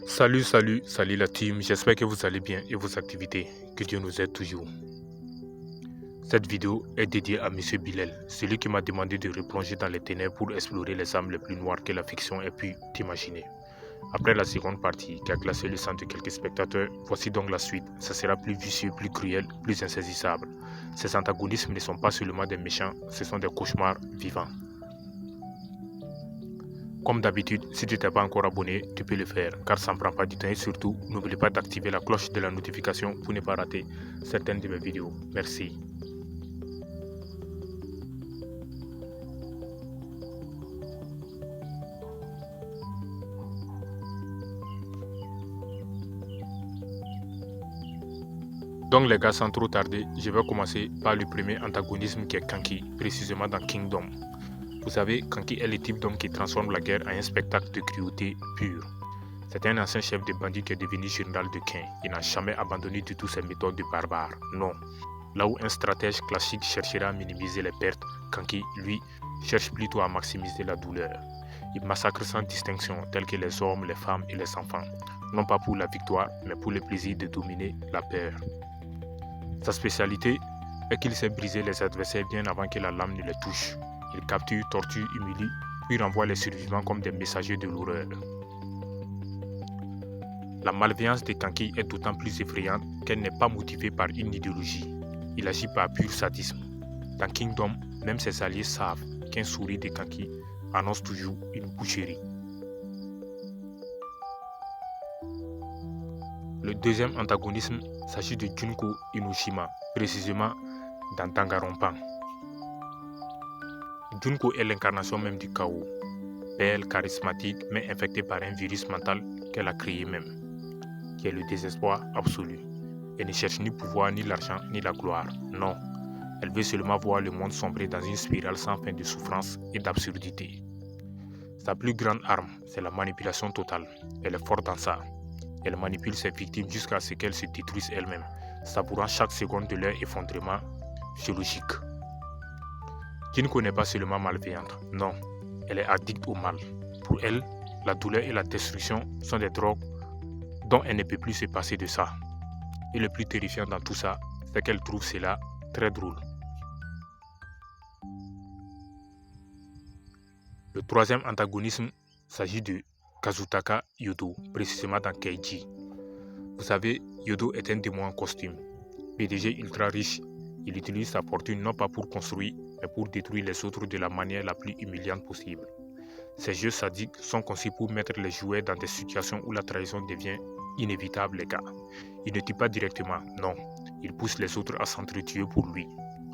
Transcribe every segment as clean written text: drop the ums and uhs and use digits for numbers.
Salut la team, j'espère que vous allez bien et vos activités, que Dieu nous aide toujours. Cette vidéo est dédiée à Monsieur Bilel, celui qui m'a demandé de replonger dans les ténèbres pour explorer les âmes les plus noires que la fiction ait pu imaginer. Après la seconde partie, qui a glacé le sang de quelques spectateurs, voici donc la suite. Ça sera plus vicieux, plus cruel, plus insaisissable. Ces antagonismes ne sont pas seulement des méchants, ce sont des cauchemars vivants. Comme d'habitude, si tu n'es pas encore abonné, tu peux le faire car ça ne prend pas du temps et surtout, n'oublie pas d'activer la cloche de la notification pour ne pas rater certaines de mes vidéos. Merci. Donc les gars, sans trop tarder, je vais commencer par le premier antagonisme qui est Kanki, précisément dans Kingdom. Vous savez, Kanki est le type d'homme qui transforme la guerre en un spectacle de cruauté pure. C'est un ancien chef de bandits qui est devenu général de King. Il n'a jamais abandonné du tout ses méthodes de barbare. Non. Là où un stratège classique cherchera à minimiser les pertes, Kanki, lui, cherche plutôt à maximiser la douleur. Il massacre sans distinction, tels que les hommes, les femmes et les enfants. Non pas pour la victoire, mais pour le plaisir de dominer la peur. Sa spécialité est qu'il sait briser les adversaires bien avant que la lame ne les touche. Il capture, torture, humilie, puis renvoie les survivants comme des messagers de l'horreur. La malveillance de Kanki est d'autant plus effrayante qu'elle n'est pas motivée par une idéologie. Il agit par pur sadisme. Dans Kingdom, même ses alliés savent qu'un sourire de Kanki annonce toujours une boucherie. Le deuxième antagonisme s'agit de Junko Inoshima, précisément dans Danganronpa. Junko est l'incarnation même du chaos, belle, charismatique, mais infectée par un virus mental qu'elle a créé même, qui est le désespoir absolu. Elle ne cherche ni pouvoir, ni l'argent, ni la gloire. Non, elle veut seulement voir le monde sombrer dans une spirale sans fin de souffrance et d'absurdité. Sa plus grande arme, c'est la manipulation totale. Elle est forte dans ça. Elle manipule ses victimes jusqu'à ce qu'elles se détruisent elles-mêmes, savourant chaque seconde de leur effondrement physiologique. Junko n'est pas seulement malveillante, non, elle est addicte au mal. Pour elle, la douleur et la destruction sont des drogues dont elle ne peut plus se passer de ça. Et le plus terrifiant dans tout ça, c'est qu'elle trouve cela très drôle. Le troisième antagonisme s'agit de Kazutaka Yodo, précisément dans Keiji. Vous savez, Yodo est un démon en costume. PDG ultra riche, il utilise sa fortune non pas pour construire, mais pour détruire les autres de la manière la plus humiliante possible. Ces jeux sadiques sont conçus pour mettre les joueurs dans des situations où la trahison devient inévitable, les gars. Il ne tue pas directement, non. Il pousse les autres à s'entretuer pour lui.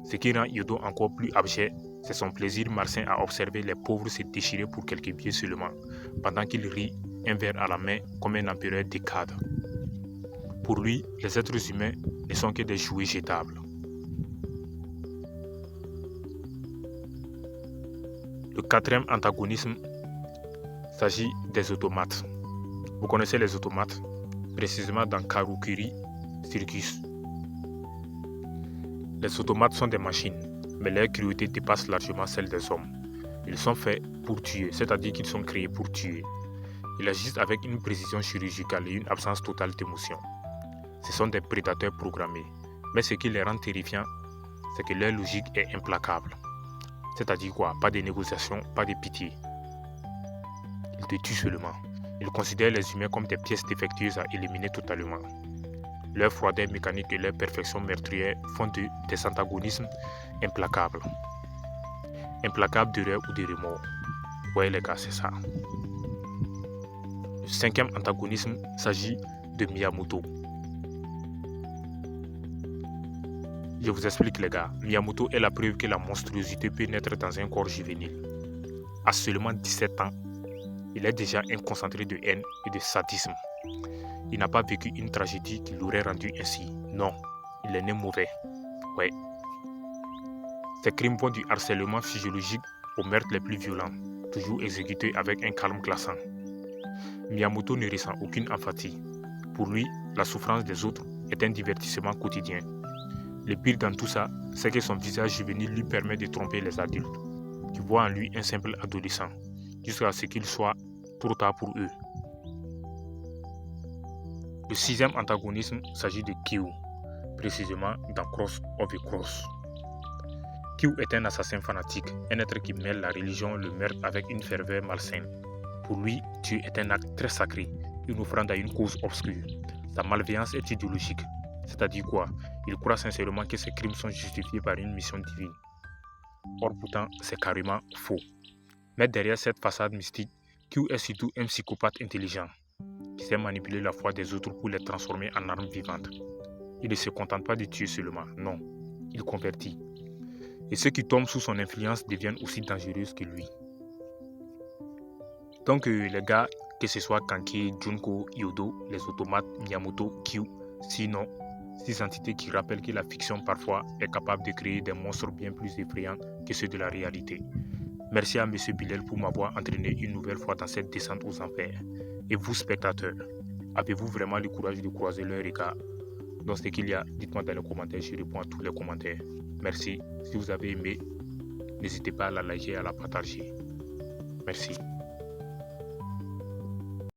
Ce qui rend Yodo encore plus abject, c'est son plaisir malsain à observer les pauvres se déchirer pour quelques billets seulement, pendant qu'il rit, un verre à la main, comme un empereur décade. Pour lui, les êtres humains ne sont que des jouets jetables. Le quatrième antagonisme s'agit des automates. Vous connaissez les automates, précisément dans Karukuri Circus. Les automates sont des machines, mais leur cruauté dépasse largement celle des hommes. Ils sont faits pour tuer, c'est-à-dire qu'ils sont créés pour tuer. Ils agissent avec une précision chirurgicale et une absence totale d'émotion. Ce sont des prédateurs programmés, mais ce qui les rend terrifiants, c'est que leur logique est implacable. C'est-à-dire quoi? Pas de négociation, pas de pitié. Ils te tuent seulement. Ils considèrent les humains comme des pièces défectueuses à éliminer totalement. Leur froideur mécanique et leur perfection meurtrière font d'eux des antagonismes implacables. Implacables d'erreur ou de remords. Ouais les gars, c'est ça. Le cinquième antagonisme s'agit de Miyamoto. Je vous explique les gars, Miyamoto est la preuve que la monstruosité peut naître dans un corps juvénile. À seulement 17 ans, il est déjà un concentré de haine et de sadisme. Il n'a pas vécu une tragédie qui l'aurait rendu ainsi. Non, il est né mauvais. Ouais. Ses crimes vont du harcèlement physiologique aux meurtres les plus violents, toujours exécutés avec un calme glaçant. Miyamoto ne ressent aucune empathie. Pour lui, la souffrance des autres est un divertissement quotidien. Le pire dans tout ça, c'est que son visage juvénile lui permet de tromper les adultes, qui voient en lui un simple adolescent, jusqu'à ce qu'il soit trop tard pour eux. Le sixième antagonisme s'agit de Q, précisément dans Cross of the Cross. Q est un assassin fanatique, un être qui mêle la religion, le meurtre avec une ferveur malsaine. Pour lui, Dieu est un acte très sacré, une offrande à une cause obscure. Sa malveillance est idéologique, c'est-à-dire quoi? Il croit sincèrement que ses crimes sont justifiés par une mission divine. Or pourtant, c'est carrément faux. Mais derrière cette façade mystique, Q est surtout un psychopathe intelligent, qui sait manipuler la foi des autres pour les transformer en armes vivantes. Il ne se contente pas de tuer seulement, non, il convertit. Et ceux qui tombent sous son influence deviennent aussi dangereux que lui. Donc les gars, que ce soit Kanki, Junko, Yodo, les automates, Miyamoto, Q, sinon, 6 entités qui rappellent que la fiction parfois est capable de créer des monstres bien plus effrayants que ceux de la réalité. Merci à M. Bilel pour m'avoir entraîné une nouvelle fois dans cette descente aux enfers. Et vous, spectateurs, avez-vous vraiment le courage de croiser leur regard? Donc, ce qu'il y a, dites-moi dans les commentaires, je réponds à tous les commentaires. Merci. Si vous avez aimé, n'hésitez pas à la liker et à la partager. Merci.